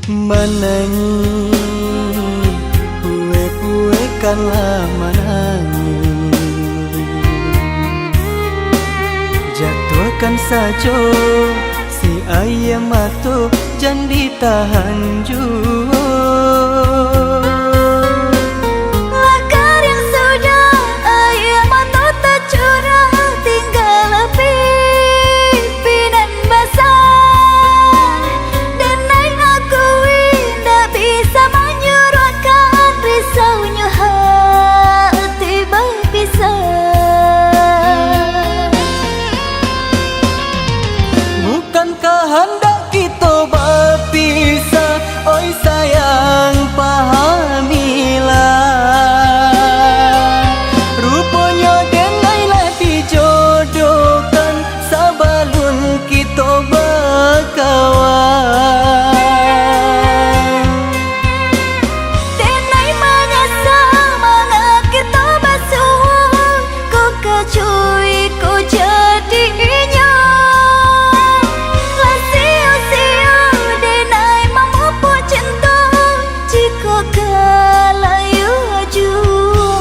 Menangi pue-puekanlah menangi, jatuhkan saja si ayam matu jangan ditahan jua. Lakar yang sudah ayam matu tak curang, tinggal pimpinan basah. Dan naik akui tak bisa menyuruhkan risaunya hati berpisah. Bukankah hendak kita berpisah? Oi sayang, pahamilah. Rupanya denailah dijodohkan sebelum kita berkawan. Denai mengasa mangga kita basuh, ku kecui ku jadinya. Sia-sia denai memupuk cinta jika kalayu jua.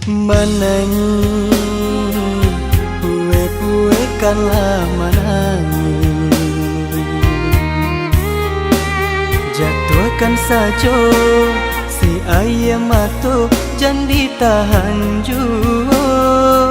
Menangi pue-puekanlah menangi, jatuhkan saja si ayam matu jangan ditahan jua.